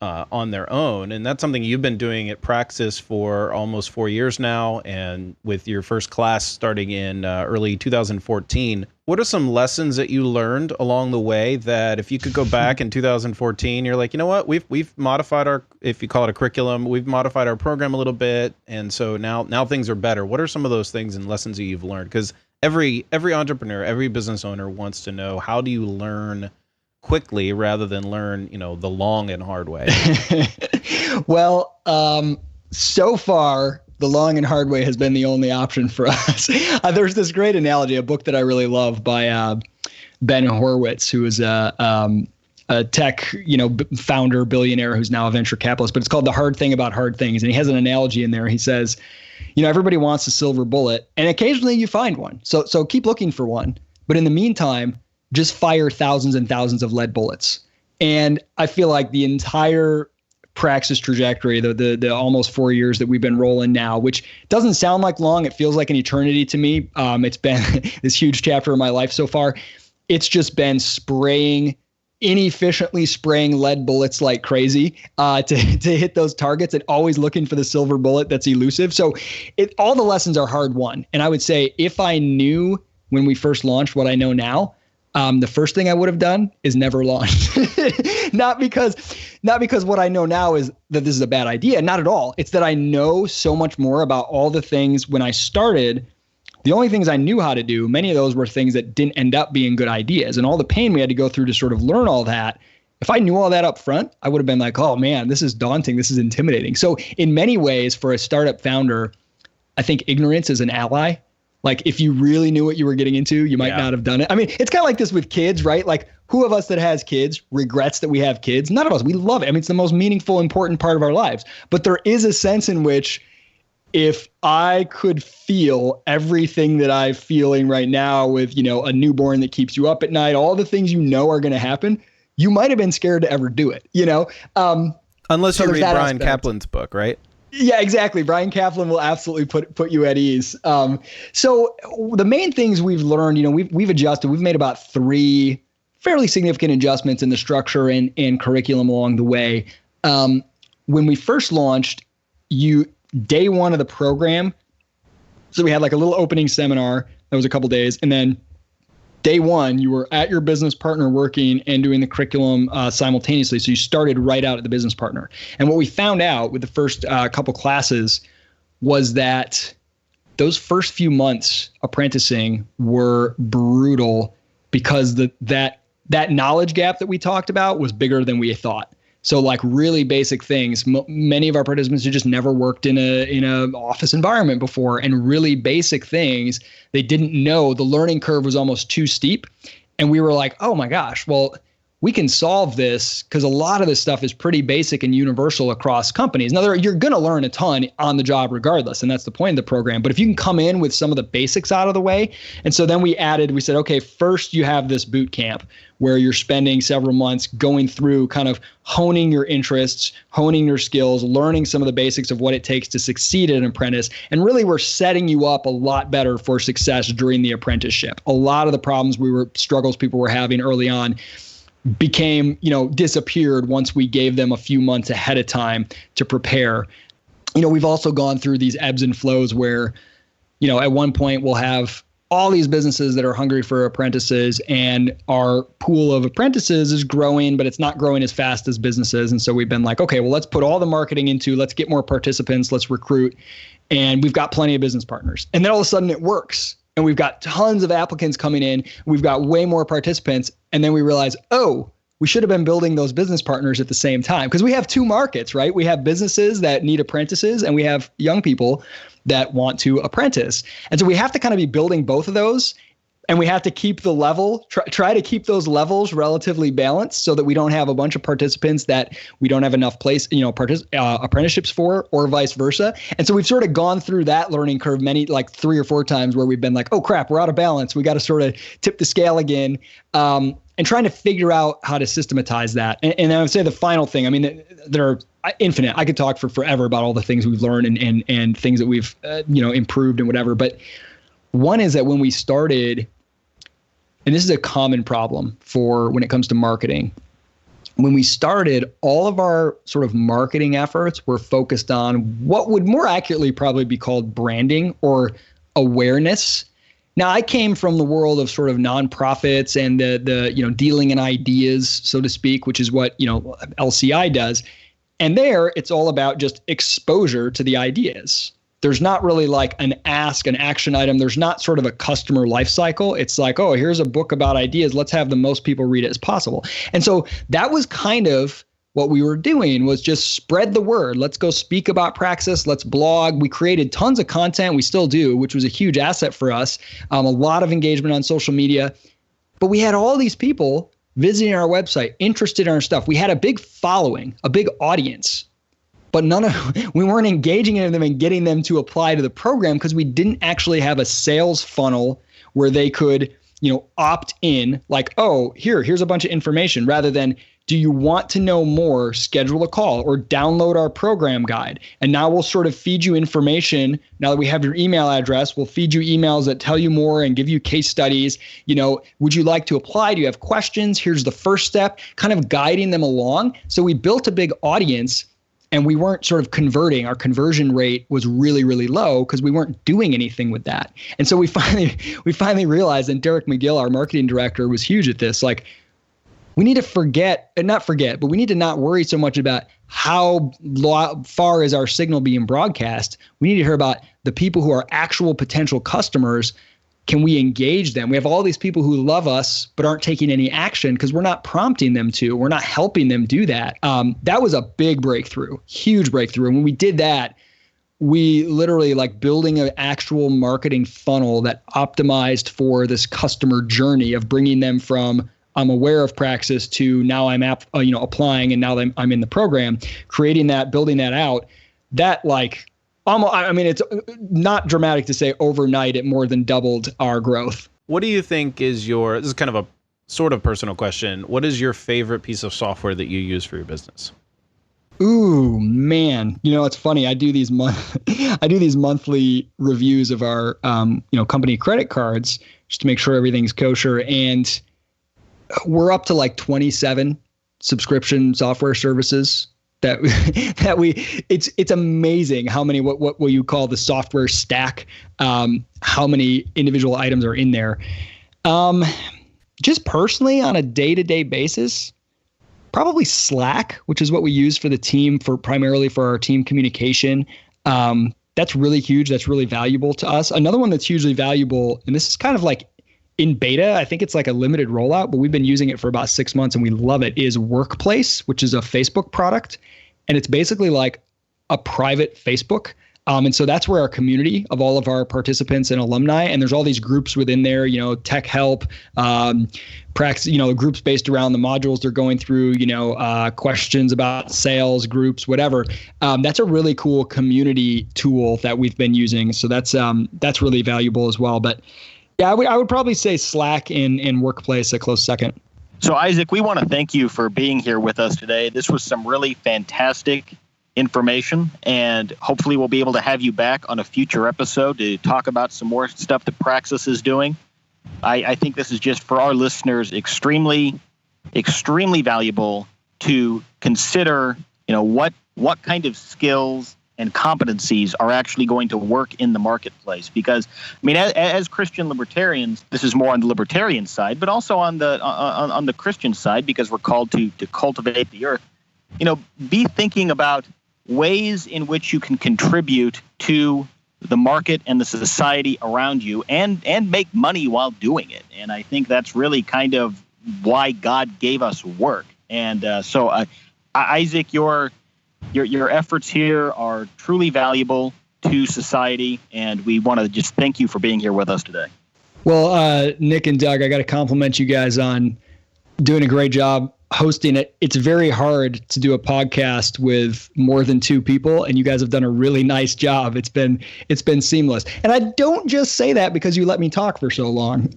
on their own. And that's something you've been doing at Praxis for almost 4 years now. And with your first class starting in early 2014, what are some lessons that you learned along the way that if you could go back in 2014, you're like, you know what, we've modified our, if you call it a curriculum, we've modified our program a little bit. And so now things are better. What are some of those things and lessons that you've learned? Because every entrepreneur, every business owner wants to know, how do you learn quickly rather than learn, the long and hard way? Well, so far, the long and hard way has been the only option for us. There's this great analogy, a book that I really love by Ben Horowitz, who is a tech, founder, billionaire, who's now a venture capitalist, but it's called The Hard Thing About Hard Things. And he has an analogy in there. He says, everybody wants a silver bullet, and occasionally you find one. So keep looking for one. But in the meantime, just fire thousands and thousands of lead bullets. And I feel like the entire Praxis trajectory, the almost 4 years that we've been rolling now, which doesn't sound like long, it feels like an eternity to me. It's been this huge chapter of my life so far. It's just been inefficiently spraying lead bullets like crazy to hit those targets, and always looking for the silver bullet that's elusive. So all the lessons are hard won. And I would say if I knew when we first launched what I know now, the first thing I would have done is never launched. Not because what I know now is that this is a bad idea. Not at all. It's that I know so much more about all the things when I started. The only things I knew how to do, many of those were things that didn't end up being good ideas, and all the pain we had to go through to sort of learn all that. If I knew all that up front, I would have been like, oh man, this is daunting. This is intimidating. So in many ways, for a startup founder, I think ignorance is an ally. Like, if you really knew what you were getting into, you might not have done it. I mean, it's kind of like this with kids, right? Like, who of us that has kids regrets that we have kids? None of us. We love it. I mean, it's the most meaningful, important part of our lives. But there is a sense in which if I could feel everything that I'm feeling right now with, a newborn that keeps you up at night, all the things are going to happen, you might have been scared to ever do it, Unless you read Brian Kaplan's book, right? Yeah, exactly. Brian Kaplan will absolutely put you at ease. So the main things we've learned, we've adjusted. We've made about 3 fairly significant adjustments in the structure and curriculum along the way. When we first launched, day one of the program, so we had like a little opening seminar that was a couple days, and then day one, you were at your business partner working and doing the curriculum simultaneously. So you started right out at the business partner. And what we found out with the first couple classes was that those first few months apprenticing were brutal, because that knowledge gap that we talked about was bigger than we thought. So like really basic things. Many of our participants had just never worked in a office environment before, and really basic things they didn't know. The learning curve was almost too steep. And we were like, oh my gosh, well, we can solve this because a lot of this stuff is pretty basic and universal across companies. Now, you're going to learn a ton on the job regardless, and that's the point of the program. But if you can come in with some of the basics out of the way, and so then we said, okay, first you have this boot camp where you're spending several months going through kind of honing your interests, honing your skills, learning some of the basics of what it takes to succeed as an apprentice. And really, we're setting you up a lot better for success during the apprenticeship. A lot of the struggles people were having early on became, disappeared once we gave them a few months ahead of time to prepare. We've also gone through these ebbs and flows where, at one point we'll have all these businesses that are hungry for apprentices, and our pool of apprentices is growing, but it's not growing as fast as businesses. And so we've been like, okay, well, let's put all the marketing let's get more participants, let's recruit. And we've got plenty of business partners. And then all of a sudden it works. And we've got tons of applicants coming in. We've got way more participants. And then we realize, we should have been building those business partners at the same time, because we have two markets, right? We have businesses that need apprentices, and we have young people that want to apprentice. And so we have to kind of be building both of those, and we have to keep the level, try to keep those levels relatively balanced so that we don't have a bunch of participants that we don't have enough apprenticeships for, or vice versa. And so we've sort of gone through that learning curve like 3 or 4 times where we've been like, oh crap, we're out of balance. We got to sort of tip the scale again. And trying to figure out how to systematize that. And I would say the final thing, there are infinite. I could talk for forever about all the things we've learned and things that we've, improved and whatever. But one is that when we started, and this is a common problem for when it comes to marketing, when we started, all of our sort of marketing efforts were focused on what would more accurately probably be called branding or awareness. Now, I came from the world of sort of nonprofits and the dealing in ideas, so to speak, which is what, LCI does. And there, it's all about just exposure to the ideas. There's not really like an action item. There's not sort of a customer life cycle. It's like, here's a book about ideas. Let's have the most people read it as possible. And so that was kind of what we were doing, was just spread the word. Let's go speak about Praxis. Let's blog. We created tons of content. We still do, which was a huge asset for us. A lot of engagement on social media. But we had all these people visiting our website, interested in our stuff. We had a big following, a big audience. But we weren't engaging in them and getting them to apply to the program because we didn't actually have a sales funnel where they could, opt in, like, here's a bunch of information, rather than, do you want to know more? Schedule a call or download our program guide. And now we'll sort of feed you information. Now that we have your email address, we'll feed you emails that tell you more and give you case studies. Would you like to apply? Do you have questions? Here's the first step, kind of guiding them along. So we built a big audience, and we weren't sort of converting. Our conversion rate was really, really low because we weren't doing anything with that. And so we finally realized, and Derek McGill, our marketing director, was huge at this. Like, we need to but we need to not worry so much about how far is our signal being broadcast. We need to hear about the people who are actual potential customers. Can we engage them? We have all these people who love us but aren't taking any action because we're not prompting them to. We're not helping them do that. That was a big breakthrough, huge breakthrough. And when we did that, we literally building an actual marketing funnel that optimized for this customer journey of bringing them from I'm aware of Praxis to now I'm applying, and now I'm in the program, creating that, building that out. That it's not dramatic to say overnight it more than doubled our growth. What do you think this is kind of a sort of personal question. What is your favorite piece of software that you use for your business? Ooh, man. It's funny. I do these monthly reviews of our, company credit cards just to make sure everything's kosher. And we're up to 27 subscription software services it's amazing how many, what will you call the software stack, how many individual items are in there. Just personally on a day-to-day basis, probably Slack, which is what we use for the team, primarily for our team communication. That's really huge. That's really valuable to us. Another one that's hugely valuable, and this is kind of in beta, I think it's a limited rollout, but we've been using it for about 6 months and we love it, is Workplace, which is a Facebook product. And it's basically like a private Facebook. And so that's where our community of all of our participants and alumni, and there's all these groups within there, tech help, Praxis, groups based around the modules they're going through, questions about sales groups, whatever. That's a really cool community tool that we've been using. So that's really valuable as well. But yeah, I would probably say Slack and Workplace a close second. So Isaac, we want to thank you for being here with us today. This was some really fantastic information, and hopefully we'll be able to have you back on a future episode to talk about some more stuff that Praxis is doing. I think this is just for our listeners extremely, extremely valuable to consider, what kind of skills and competencies are actually going to work in the marketplace. Because, as Christian libertarians, this is more on the libertarian side, but also on the Christian side, because we're called to cultivate the earth. Be thinking about ways in which you can contribute to the market and the society around you and make money while doing it. And I think that's really kind of why God gave us work. And so Isaac, your efforts here are truly valuable to society, and we want to just thank you for being here with us today. Well, Nick and Doug, I got to compliment you guys on doing a great job hosting it. It's very hard to do a podcast with more than two people, and you guys have done a really nice job. It's been seamless. And I don't just say that because you let me talk for so long.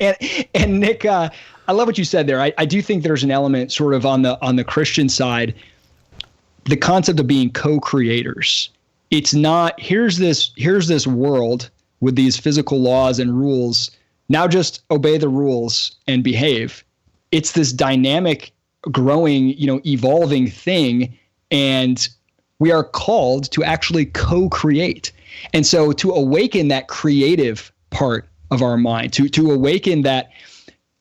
And Nick, I love what you said there. I do think there's an element sort of on the Christian side, the concept of being co-creators. It's not here's this world with these physical laws and rules. Now just obey the rules and behave. It's this dynamic, growing, evolving thing, and we are called to actually co-create. And so to awaken that creative part of our mind, to awaken that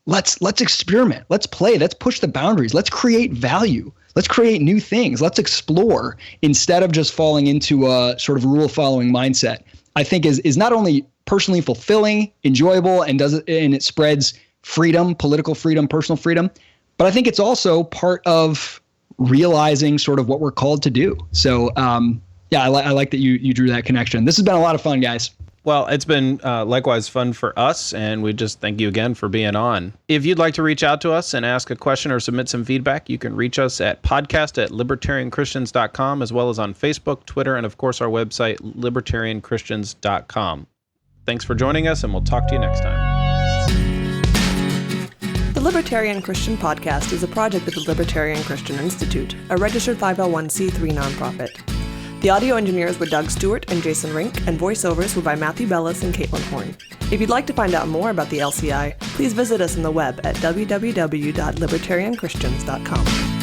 let's experiment, let's play, let's push the boundaries, let's create value, let's create new things, let's explore, instead of just falling into a sort of rule-following mindset, I think is not only personally fulfilling, enjoyable, and it spreads freedom, political freedom, personal freedom, but I think it's also part of realizing sort of what we're called to do. So I like that you drew that connection. This has been a lot of fun, guys. Well, it's been likewise fun for us, and we just thank you again for being on. If you'd like to reach out to us and ask a question or submit some feedback, you can reach us at podcast@libertarianchristians.com, as well as on Facebook, Twitter, and of course our website, libertarianchristians.com. Thanks for joining us, and we'll talk to you next time. The Libertarian Christian Podcast is a project of the Libertarian Christian Institute, a registered 501c3 nonprofit. The audio engineers were Doug Stewart and Jason Rink, and voiceovers were by Matthew Bellis and Caitlin Horn. If you'd like to find out more about the LCI, please visit us on the web at www.libertarianchristians.com.